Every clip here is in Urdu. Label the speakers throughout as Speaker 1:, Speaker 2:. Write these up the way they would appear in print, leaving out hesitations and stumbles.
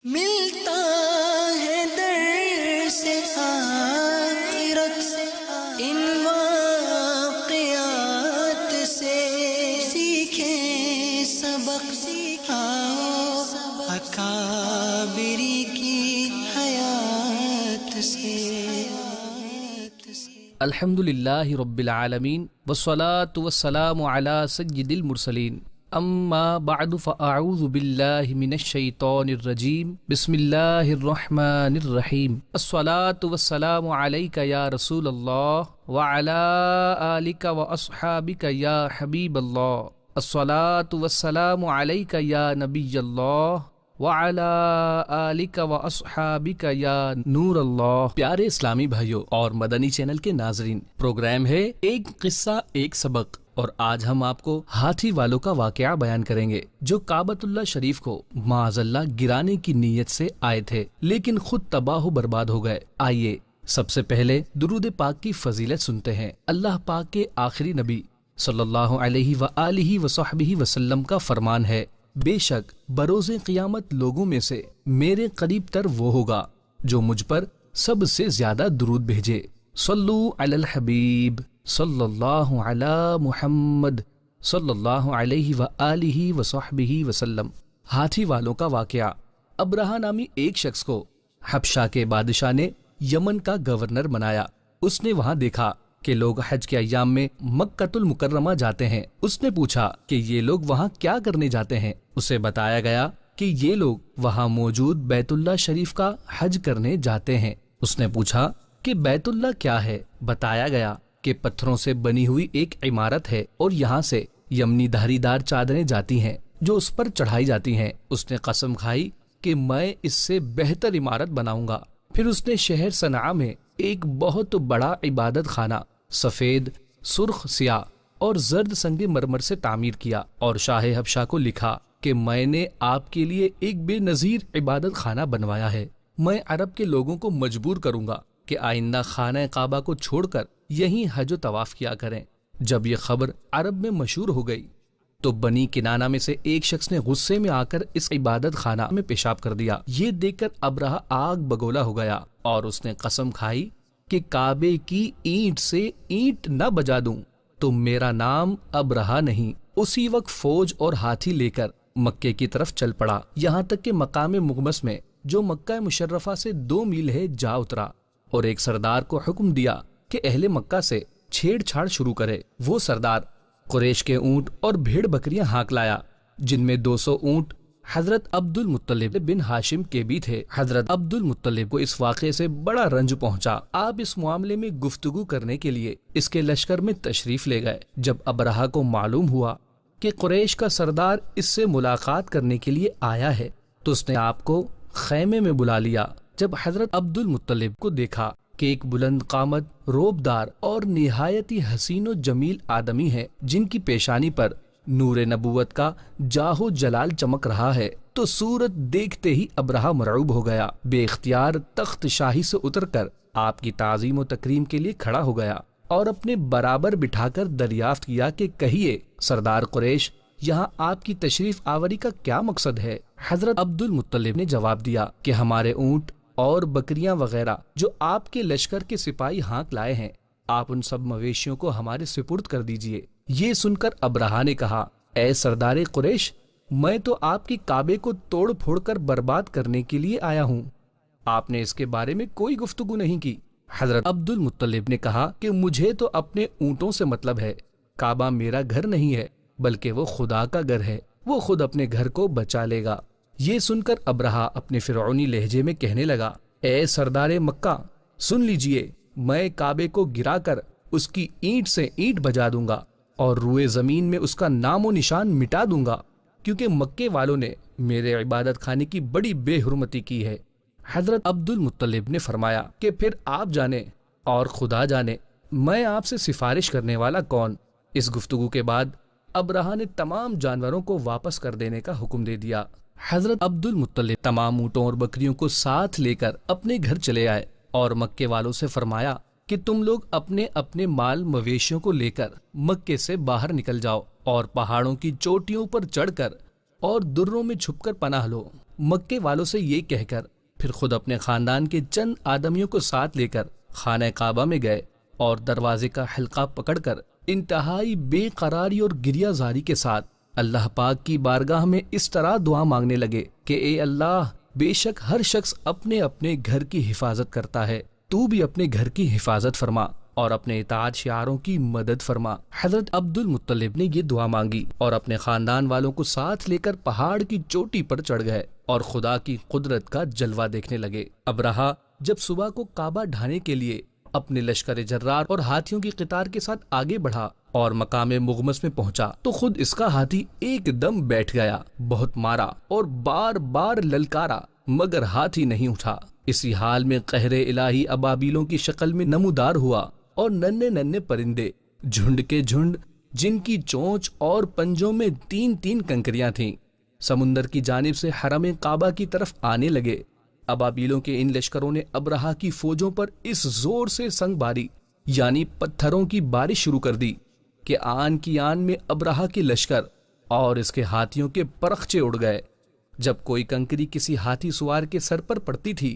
Speaker 1: ملتا ہے در سے آخرت ان واقعات سے، سیکھیں سبق آؤ اکابری کی حیات سے۔
Speaker 2: الحمدللہ رب العالمین والصلاة والسلام علی سید المرسلین، اما بعد فاعوذ باللہ من الشیطان الرجیم، بسم اللہ الرحمن الرحیم، الصلاة والسلام علیک یا رسول اللہ وعلی آلک واصحابک یا حبیب اللہ، الصلاة والسلام علیک یا نبی اللہ وعلی آلک واصحابک یا نور اللہ۔ پیارے اسلامی بھائیوں اور مدنی چینل کے ناظرین، پروگرام ہے ایک قصہ ایک سبق، اور آج ہم آپ کو ہاتھی والوں کا واقعہ بیان کریں گے جو کعبۃ اللہ شریف کو معاذ اللہ گرانے کی نیت سے آئے تھے لیکن خود تباہ و برباد ہو گئے۔ آئیے سب سے پہلے درود پاک کی فضیلت سنتے ہیں۔ اللہ پاک کے آخری نبی صلی اللہ علیہ وآلہ وصحبہ وسلم کا فرمان ہے، بے شک بروز قیامت لوگوں میں سے میرے قریب تر وہ ہوگا جو مجھ پر سب سے زیادہ درود بھیجے۔ صلو علی الحبیب صلی اللہ علی محمد صلی اللہ علیہ وآلہ وصحبہ وسلم۔ ہاتھی والوں کا واقعہ۔ ابرہہ نامی ایک شخص کو حبشہ کے بادشاہ نے یمن کا گورنر بنایا۔ اس نے وہاں دیکھا کہ لوگ حج کے ایام میں مکۃ المکرمہ جاتے ہیں۔ اس نے پوچھا کہ یہ لوگ وہاں کیا کرنے جاتے ہیں؟ اسے بتایا گیا کہ یہ لوگ وہاں موجود بیت اللہ شریف کا حج کرنے جاتے ہیں۔ اس نے پوچھا کہ بیت اللہ کیا ہے؟ بتایا گیا کہ پتھروں سے بنی ہوئی ایک عمارت ہے اور یہاں سے یمنی دھاری دار چادریں جاتی ہیں جو اس پر چڑھائی جاتی ہیں۔ اس نے قسم کھائی کہ میں اس سے بہتر عمارت بناؤں گا۔ پھر اس نے شہر صنعاء میں ایک بہت بڑا عبادت خانہ سفید، سرخ، سیاہ اور زرد سنگ مرمر سے تعمیر کیا اور شاہ حبشہ کو لکھا کہ میں نے آپ کے لیے ایک بے نظیر عبادت خانہ بنوایا ہے۔ میں عرب کے لوگوں کو مجبور کروں گا کہ آئندہ خانہ کعبہ کو چھوڑ کر یہیں حج و طواف کیا کریں۔ جب یہ خبر عرب میں مشہور ہو گئی تو بنی کنانہ میں سے ایک شخص نے غصے میں آ کر اس عبادت خانہ میں پیشاب کر دیا۔ یہ دیکھ کر ابرہہ آگ بگولا ہو گیا اور اس نے قسم کھائی کہ کعبے کی اینٹ سے اینٹ نہ بجا دوں تو میرا نام ابرہہ نہیں۔ اسی وقت فوج اور ہاتھی لے کر مکے کی طرف چل پڑا، یہاں تک کہ مقام مغمس میں جو مکہ مشرفہ سے 2 میل ہے جا اترا اور ایک سردار کو حکم دیا کہ اہل مکہ سے چھیڑ چھاڑ شروع کرے۔ وہ سردار قریش کے اونٹ اور بھیڑ بکریاں ہانک لایا، جن میں 200 اونٹ حضرت عبد المطلب بن ہاشم کے بھی تھے۔ حضرت عبد المطلب کو اس واقعے سے بڑا رنج پہنچا۔ آپ اس معاملے میں گفتگو کرنے کے لیے اس کے لشکر میں تشریف لے گئے۔ جب ابرہہ کو معلوم ہوا کہ قریش کا سردار اس سے ملاقات کرنے کے لیے آیا ہے تو اس نے آپ کو خیمے میں بلا لیا۔ جب حضرت عبد المطلب کو دیکھا کہ ایک بلند قامت، روبدار اور نہایت ہی حسین و جمیل آدمی ہے جن کی پیشانی پر نور نبوت کا جاہ و جلال چمک رہا ہے، تو صورت دیکھتے ہی ابرہہ مرعوب ہو گیا۔ بے اختیار تخت شاہی سے اتر کر آپ کی تعظیم و تکریم کے لیے کھڑا ہو گیا اور اپنے برابر بٹھا کر دریافت کیا کہ کہیے سردار قریش، یہاں آپ کی تشریف آوری کا کیا مقصد ہے؟ حضرت عبد المطلب نے جواب دیا کہ ہمارے اونٹ اور بکریاں وغیرہ جو آپ کے لشکر کے سپاہی ہانک لائے ہیں، آپ ان سب مویشیوں کو ہمارے سپرد کر دیجئے۔ یہ سن کر ابرہہ نے کہا، اے سردار قریش، میں تو آپ کی کعبے کو توڑ پھوڑ کر برباد کرنے کے لیے آیا ہوں، آپ نے اس کے بارے میں کوئی گفتگو نہیں کی۔ حضرت عبد المطلب نے کہا کہ مجھے تو اپنے اونٹوں سے مطلب ہے، کعبہ میرا گھر نہیں ہے بلکہ وہ خدا کا گھر ہے، وہ خود اپنے گھر کو بچا لے گا۔ یہ سن کر ابرہہ اپنے فرعونی لہجے میں کہنے لگا، اے سردار مکہ، سن لیجئے، میں کعبے کو گرا کر اس کی اینٹ سے اینٹ بجا دوں گا اور روئے زمین میں اس کا نام و نشان مٹا دوں گا، کیونکہ مکے والوں نے میرے عبادت خانے کی بڑی بے حرمتی کی ہے۔ حضرت عبد المطلب نے فرمایا کہ پھر آپ جانے اور خدا جانے میں آپ سے سفارش کرنے والا کون؟ اس گفتگو کے بعد ابرہہ نے تمام جانوروں کو واپس کر دینے کا حکم دے دیا۔ حضرت عبد المطلب تمام اونٹوں اور بکریوں کو ساتھ لے کر اپنے گھر چلے آئے اور مکے والوں سے فرمایا کہ تم لوگ اپنے اپنے مال مویشیوں کو لے کر مکے سے باہر نکل جاؤ اور پہاڑوں کی چوٹیوں پر چڑھ کر اور دروں میں چھپ کر پناہ لو۔ مکے والوں سے یہ کہہ کر پھر خود اپنے خاندان کے چند آدمیوں کو ساتھ لے کر خانہ کعبہ میں گئے اور دروازے کا حلقہ پکڑ کر انتہائی بے قراری اور گریہ زاری کے ساتھ اللہ پاک کی بارگاہ میں اس طرح دعا مانگنے لگے کہ اے اللہ، بے شک ہر شخص اپنے اپنے گھر کی حفاظت کرتا ہے، تو بھی اپنے گھر کی حفاظت فرما اور اپنے اطاعت شعاروں کی مدد فرما۔ حضرت عبد المطلب نے یہ دعا مانگی اور اپنے خاندان والوں کو ساتھ لے کر پہاڑ کی چوٹی پر چڑھ گئے اور خدا کی قدرت کا جلوہ دیکھنے لگے۔ ابرہہ جب صبح کو کعبہ ڈھانے کے لیے اپنے لشکر جرار اور ہاتھیوں کی قطار کے ساتھ آگے بڑھا اور مقام مغمس میں پہنچا تو خود اس کا ہاتھی ایک دم بیٹھ گیا، بہت مارا اور بار بار للکارا مگر ہاتھی نہیں اٹھا۔ اسی حال میں قہر الہی ابابیلوں کی شکل میں نمودار ہوا اور ننھے ننھے پرندے جھنڈ کے جھنڈ، جن کی چونچ اور پنجوں میں 3 کنکریاں تھیں، سمندر کی جانب سے حرم کعبہ کی طرف آنے لگے۔ ابابیلوں کے ان لشکروں نے ابرہہ کی فوجوں پر اس زور سے سنگ باری یعنی پتھروں کی بارش شروع کر دی کہ آن کی آن میں ابرہہ کے لشکر اور اس کے ہاتھیوں کے پرخچے اڑ گئے۔ جب کوئی کنکری کسی ہاتھی سوار کے سر پر پڑتی تھی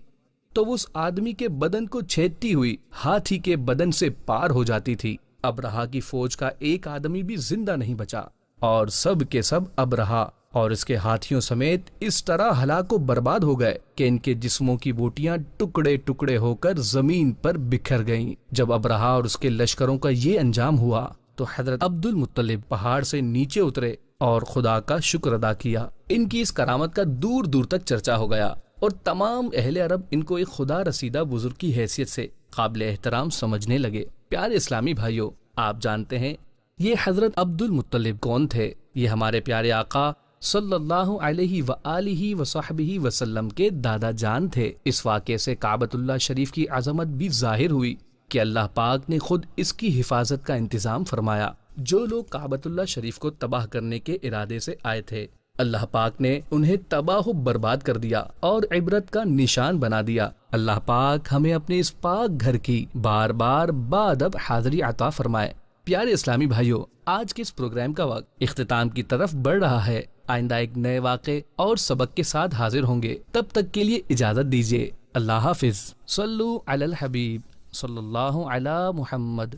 Speaker 2: تو وہ اس آدمی کے بدن کو چھیدتی ہوئی ہاتھی کے بدن سے پار ہو جاتی تھی۔ ابرہہ کی فوج کا ایک آدمی بھی زندہ نہیں بچا اور سب کے سب ابرہہ اور اس کے ہاتھیوں سمیت اس طرح ہلاک و برباد ہو گئے کہ ان کے جسموں کی بوٹیاں ٹکڑے ٹکڑے ہو کر زمین پر بکھر گئیں۔ جب ابرہہ اور اس کے لشکروں کا یہ انجام ہوا تو حضرت عبد المطلب پہاڑ سے نیچے اترے اور خدا کا شکر ادا کیا۔ ان کی اس کرامت کا دور دور تک چرچا ہو گیا اور تمام اہل عرب ان کو ایک خدا رسیدہ بزرگ کی حیثیت سے قابل احترام سمجھنے لگے۔ پیارے اسلامی بھائیوں، آپ جانتے ہیں یہ حضرت عبد المطلب کون تھے؟ یہ ہمارے پیارے آقا صلی اللہ علیہ وآلہ وصحبہ وسلم کے دادا جان تھے۔ اس واقعے سے کعبۃ اللہ شریف کی عظمت بھی ظاہر ہوئی کہ اللہ پاک نے خود اس کی حفاظت کا انتظام فرمایا۔ جو لوگ کعبۃ اللہ شریف کو تباہ کرنے کے ارادے سے آئے تھے، اللہ پاک نے انہیں تباہ و برباد کر دیا اور عبرت کا نشان بنا دیا۔ اللہ پاک ہمیں اپنے اس پاک گھر کی بار بار بادب حاضری عطا فرمائے۔ پیارے اسلامی بھائیوں، آج کے اس پروگرام کا وقت اختتام کی طرف بڑھ رہا ہے۔ آئندہ ایک نئے واقعے اور سبق کے ساتھ حاضر ہوں گے، تب تک کے لیے اجازت دیجیے۔ اللہ حافظ۔ صلو علی الحبیب صلی اللہ علی محمد۔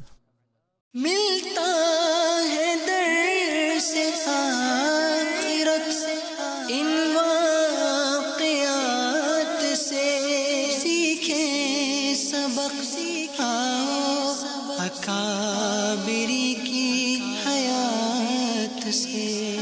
Speaker 1: ملتا ہے در سے آخرت ان واقعات سے، سیکھیں سبق آؤ اکابری کی حیات سے۔